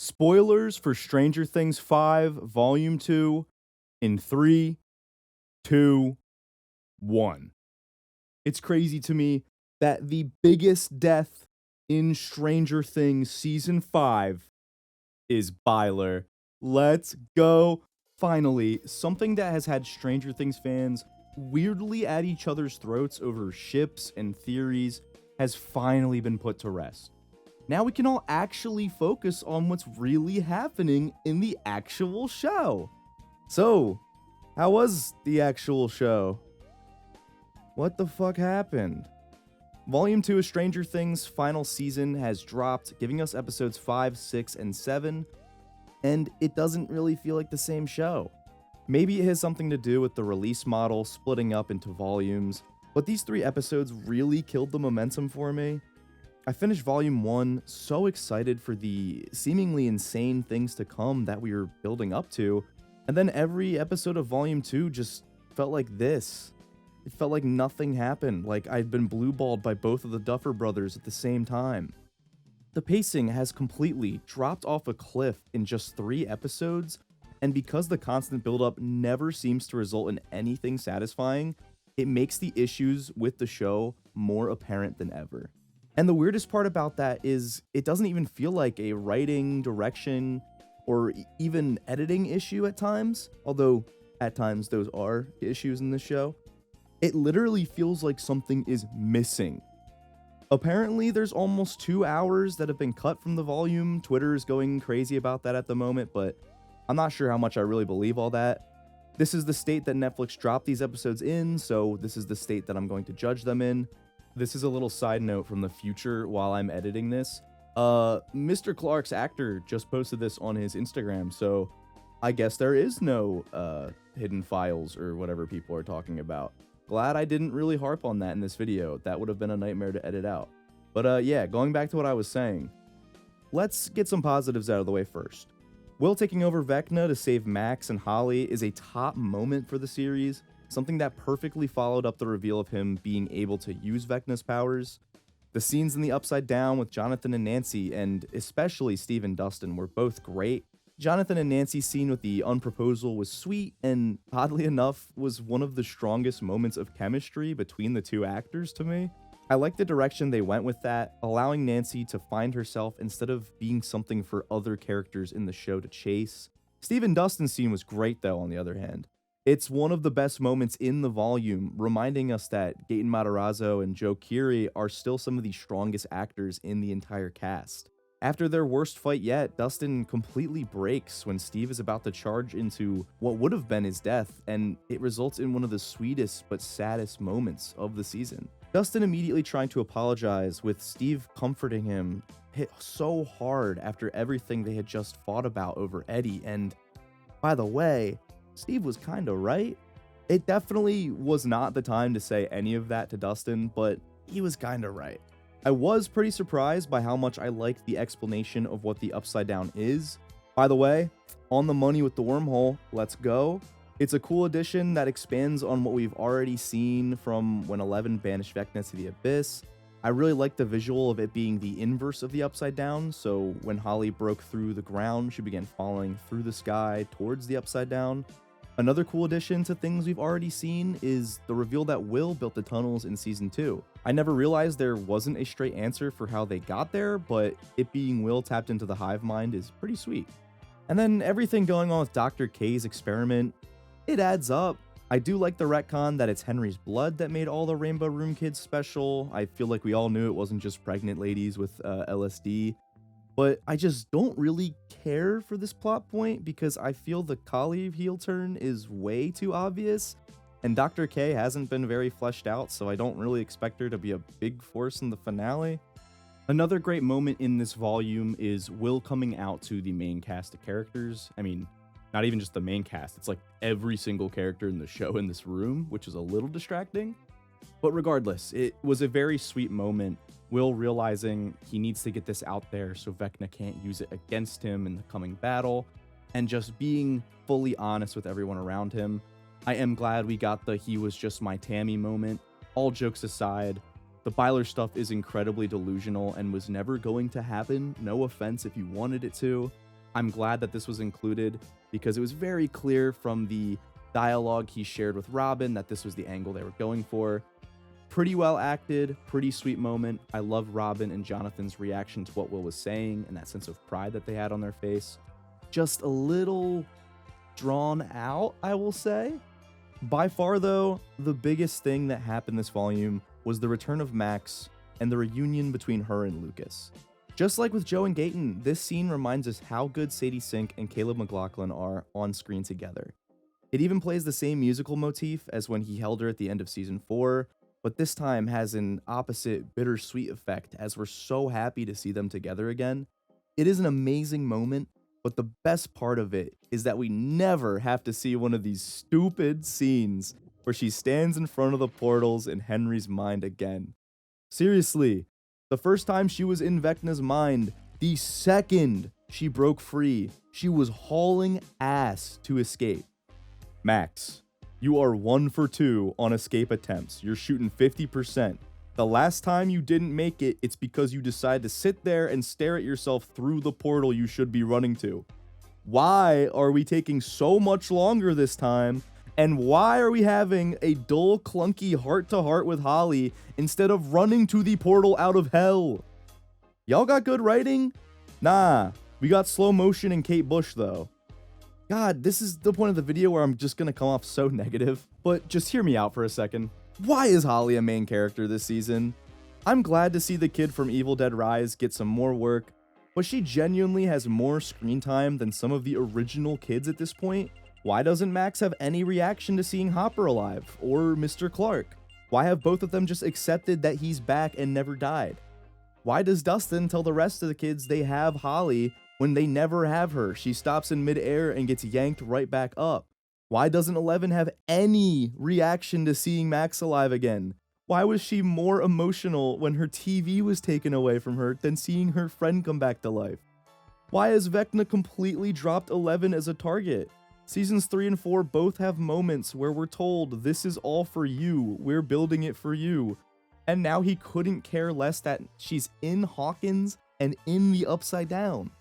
Spoilers for Stranger Things 5, Volume 2, in 3, 2, 1. It's crazy to me that the biggest death in Stranger Things Season 5 is Byler. Let's go. Finally, something that has had Stranger Things fans weirdly at each other's throats over ships and theories has finally been put to rest. Now we can all actually focus on what's really happening in the actual show. So, how was the actual show? What the fuck happened? Volume 2 of Stranger Things' final season has dropped, giving us episodes 5, 6, and 7, and it doesn't really feel like the same show. Maybe it has something to do with the release model splitting up into volumes, but these 3 episodes really killed the momentum for me. I finished Volume 1 so excited for the seemingly insane things to come that we were building up to, and then every episode of Volume 2 just felt like this. It felt like nothing happened, like I'd been blueballed by both of the Duffer brothers at the same time. The pacing has completely dropped off a cliff in just 3 episodes, and because the constant buildup never seems to result in anything satisfying, it makes the issues with the show more apparent than ever. And the weirdest part about that is it doesn't even feel like a writing, direction, or even editing issue at times, although at times those are issues in this show. It literally feels like something is missing. Apparently, there's almost 2 hours that have been cut from the volume. Twitter is going crazy about that at the moment, but I'm not sure how much I really believe all that. This is the state that Netflix dropped these episodes in, so this is the state that I'm going to judge them in. This is a little side note from the future while I'm editing this. Mr. Clark's actor just posted this on his Instagram, so I guess there is no hidden files or whatever people are talking about. Glad I didn't really harp on that in this video. That would have been a nightmare to edit out. But yeah, going back to what I was saying, let's get some positives out of the way first. Will taking over Vecna to save Max and Holly is a top moment for the series, something that perfectly followed up the reveal of him being able to use Vecna's powers. The scenes in the Upside Down with Jonathan and Nancy, and especially Steve and Dustin, were both great. Jonathan and Nancy's scene with the unproposal was sweet, and oddly enough, was one of the strongest moments of chemistry between the 2 actors to me. I like the direction they went with that, allowing Nancy to find herself instead of being something for other characters in the show to chase. Steve and Dustin's scene was great though, on the other hand. It's one of the best moments in the volume, reminding us that Gaten Matarazzo and Joe Keery are still some of the strongest actors in the entire cast. After their worst fight yet, Dustin completely breaks when Steve is about to charge into what would have been his death, and it results in one of the sweetest but saddest moments of the season. Dustin immediately trying to apologize, with Steve comforting him, hit so hard after everything they had just fought about over Eddie, and by the way, Steve was kinda right. It definitely was not the time to say any of that to Dustin, but he was kinda right. I was pretty surprised by how much I liked the explanation of what the Upside Down is. By the way, on the money with the wormhole, let's go. It's a cool addition that expands on what we've already seen from when Eleven banished Vecna to the Abyss. I really like the visual of it being the inverse of the Upside Down, so when Holly broke through the ground, she began falling through the sky towards the Upside Down. Another cool addition to things we've already seen is the reveal that Will built the tunnels in Season 2. I never realized there wasn't a straight answer for how they got there, but it being Will tapped into the hive mind is pretty sweet. And then everything going on with Dr. K's experiment, it adds up. I do like the retcon that it's Henry's blood that made all the Rainbow Room kids special. I feel like we all knew it wasn't just pregnant ladies with LSD. But I just don't really care for this plot point because I feel the Kali heel turn is way too obvious, and Dr. K hasn't been very fleshed out, so I don't really expect her to be a big force in the finale. Another great moment in this volume is Will coming out to the main cast of characters. I mean, not even just the main cast, it's like every single character in the show in this room, which is a little distracting. But regardless, it was a very sweet moment. Will realizing he needs to get this out there so Vecna can't use it against him in the coming battle, and just being fully honest with everyone around him. I am glad we got the "he was just my Tammy" moment. All jokes aside, the Byler stuff is incredibly delusional and was never going to happen. No offense if you wanted it to. I'm glad that this was included because it was very clear from the dialogue he shared with Robin that this was the angle they were going for. Pretty well acted, pretty sweet moment. I love Robin and Jonathan's reaction to what Will was saying and that sense of pride that they had on their face. Just a little drawn out, I will say. By far, though, the biggest thing that happened this volume was the return of Max and the reunion between her and Lucas. Just like with Joe and Gaten, this scene reminds us how good Sadie Sink and Caleb McLaughlin are on screen together. It even plays the same musical motif as when he held her at the end of season 4, but this time has an opposite bittersweet effect as we're so happy to see them together again. It is an amazing moment, but the best part of it is that we never have to see one of these stupid scenes where she stands in front of the portals in Henry's mind again. Seriously, the first time she was in Vecna's mind, the second she broke free, she was hauling ass to escape. Max, you are 1 for 2 on escape attempts. You're shooting 50%. The last time you didn't make it, it's because you decided to sit there and stare at yourself through the portal you should be running to. Why are we taking so much longer this time? And why are we having a dull, clunky heart-to-heart with Holly instead of running to the portal out of hell? Y'all got good writing? Nah, we got slow motion and Kate Bush, though. God, this is the point of the video where I'm just gonna come off so negative, but just hear me out for a second. Why is Holly a main character this season? I'm glad to see the kid from Evil Dead Rise get some more work, but she genuinely has more screen time than some of the original kids at this point. Why doesn't Max have any reaction to seeing Hopper alive, or Mr. Clark? Why have both of them just accepted that he's back and never died? Why does Dustin tell the rest of the kids they have Holly when they never have her? She stops in midair and gets yanked right back up. Why doesn't Eleven have any reaction to seeing Max alive again? Why was she more emotional when her TV was taken away from her than seeing her friend come back to life? Why has Vecna completely dropped Eleven as a target? Seasons 3 and 4 both have moments where we're told, this is all for you, we're building it for you. And now he couldn't care less that she's in Hawkins and in the Upside Down.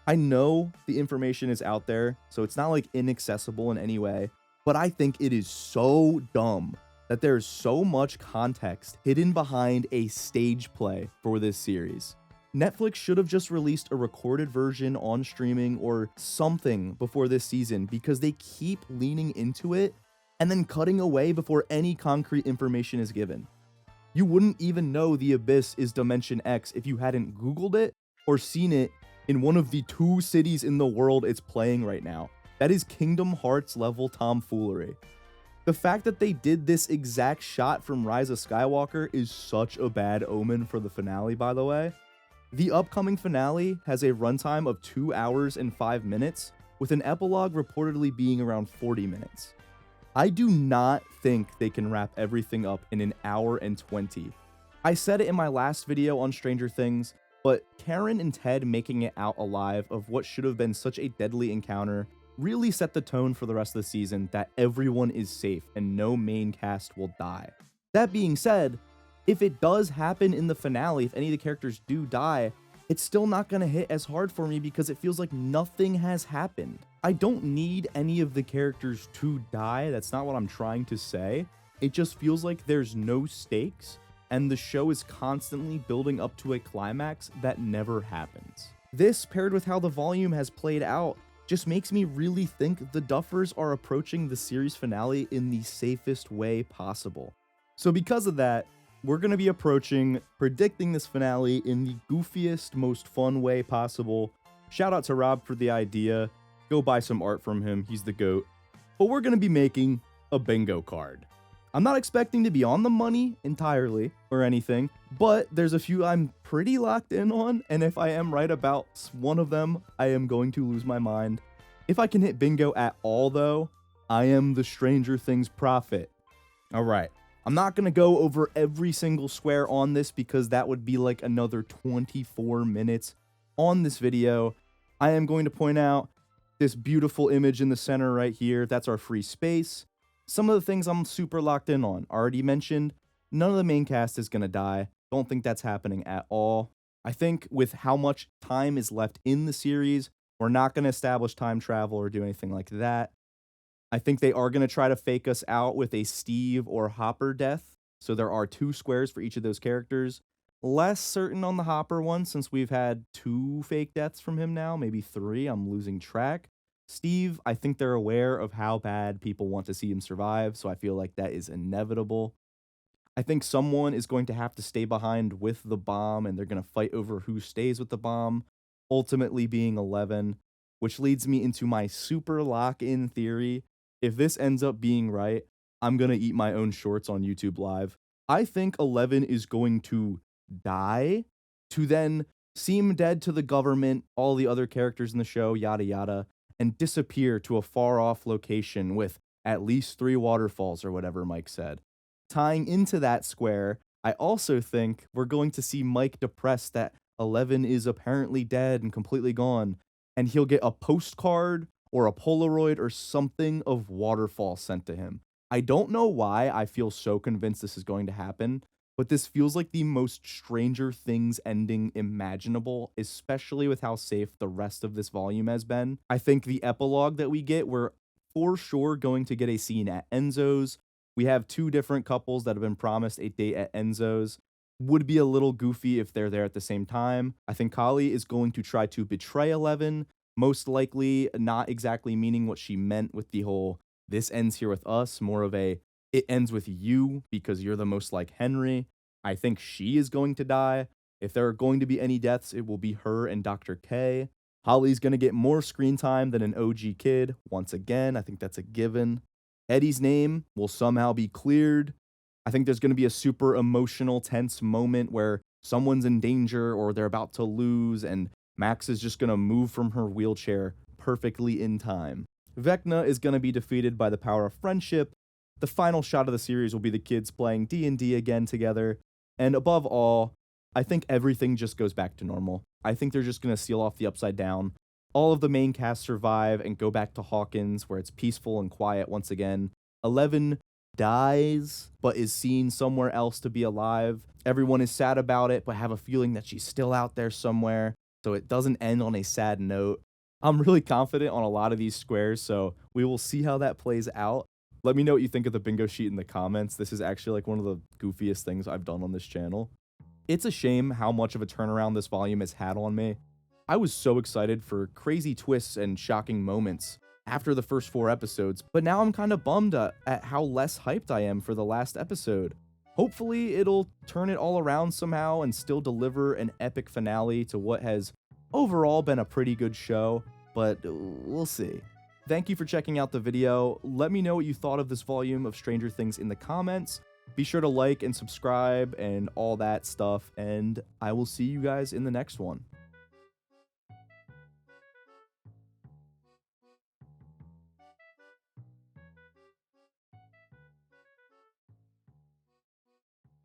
I know the information is out there, so it's not like inaccessible in any way, but I think it is so dumb that there's so much context hidden behind a stage play for this series. Netflix should have just released a recorded version on streaming or something before this season because they keep leaning into it and then cutting away before any concrete information is given. You wouldn't even know the Abyss is Dimension X if you hadn't Googled it or seen it in one of the 2 cities in the world it's playing right now. That is Kingdom Hearts level tomfoolery. The fact that they did this exact shot from Rise of Skywalker is such a bad omen for the finale, by the way. The upcoming finale has a runtime of 2 hours and 5 minutes, with an epilogue reportedly being around 40 minutes. I do not think they can wrap everything up in an hour and 20. I said it in my last video on Stranger Things, but Karen and Ted making it out alive of what should have been such a deadly encounter really set the tone for the rest of the season that everyone is safe and no main cast will die. That being said, if it does happen in the finale, if any of the characters do die, it's still not going to hit as hard for me because it feels like nothing has happened. I don't need any of the characters to die. That's not what I'm trying to say. It just feels like there's no stakes and the show is constantly building up to a climax that never happens. This, paired with how the volume has played out, just makes me really think the Duffers are approaching the series finale in the safest way possible. So because of that, we're going to be predicting this finale in the goofiest, most fun way possible. Shout out to Rob for the idea. Go buy some art from him. He's the GOAT. But we're going to be making a bingo card. I'm not expecting to be on the money entirely or anything, but there's a few I'm pretty locked in on, and if I am right about one of them, I am going to lose my mind. If I can hit bingo at all, though, I am the Stranger Things prophet. All right. I'm not going to go over every single square on this because that would be like another 24 minutes on this video. I am going to point out this beautiful image in the center right here. That's our free space. Some of the things I'm super locked in on. Already mentioned, none of the main cast is going to die. Don't think that's happening at all. I think with how much time is left in the series, We're not going to establish time travel or do anything like that. I think they are going to try to fake us out with a Steve or Hopper death. So there are 2 squares for each of those characters. Less certain on the Hopper one since we've had 2 fake deaths from him now, maybe 3. I'm losing track. Steve, I think they're aware of how bad people want to see him survive, so I feel like that is inevitable. I think someone is going to have to stay behind with the bomb, and they're going to fight over who stays with the bomb, ultimately being 11, which leads me into my super lock-in theory. If this ends up being right, I'm going to eat my own shorts on YouTube Live. I think 11 is going to die to then seem dead to the government, all the other characters in the show, yada yada, and disappear to a far off location with at least 3 waterfalls or whatever Mike said. Tying into that square, I also think we're going to see Mike depressed that 11 is apparently dead and completely gone, and he'll get a postcard or a Polaroid or something of waterfall sent to him. I don't know why I feel so convinced this is going to happen, but this feels like the most Stranger Things ending imaginable, especially with how safe the rest of this volume has been. I think the epilogue that we get, we're for sure going to get a scene at Enzo's. We have 2 different couples that have been promised a date at Enzo's. Would be a little goofy if they're there at the same time. I think Kali is going to try to betray 11, most likely not exactly meaning what she meant with the whole "this ends here with us," more of a "it ends with you because you're the most like Henry." I think she is going to die. If there are going to be any deaths, it will be her and Dr. K. Holly's going to get more screen time than an OG kid. Once again, I think that's a given. Eddie's name will somehow be cleared. I think there's going to be a super emotional, tense moment where someone's in danger or they're about to lose, and Max is just going to move from her wheelchair perfectly in time. Vecna is going to be defeated by the power of friendship. The final shot of the series will be the kids playing D&D again together. And above all, I think everything just goes back to normal. I think they're just going to seal off the Upside Down. All of the main cast survive and go back to Hawkins, where it's peaceful and quiet once again. 11 dies, but is seen somewhere else to be alive. Everyone is sad about it, but have a feeling that she's still out there somewhere, so it doesn't end on a sad note. I'm really confident on a lot of these squares, so we will see how that plays out. Let me know what you think of the bingo sheet in the comments. This is actually like one of the goofiest things I've done on this channel. It's a shame how much of a turnaround this volume has had on me. I was so excited for crazy twists and shocking moments after the first 4 episodes, but now I'm kind of bummed at how less hyped I am for the last episode. Hopefully it'll turn it all around somehow and still deliver an epic finale to what has overall been a pretty good show, but we'll see. Thank you for checking out the video. Let me know what you thought of this volume of Stranger Things in the comments. Be sure to like and subscribe and all that stuff, and I will see you guys in the next one.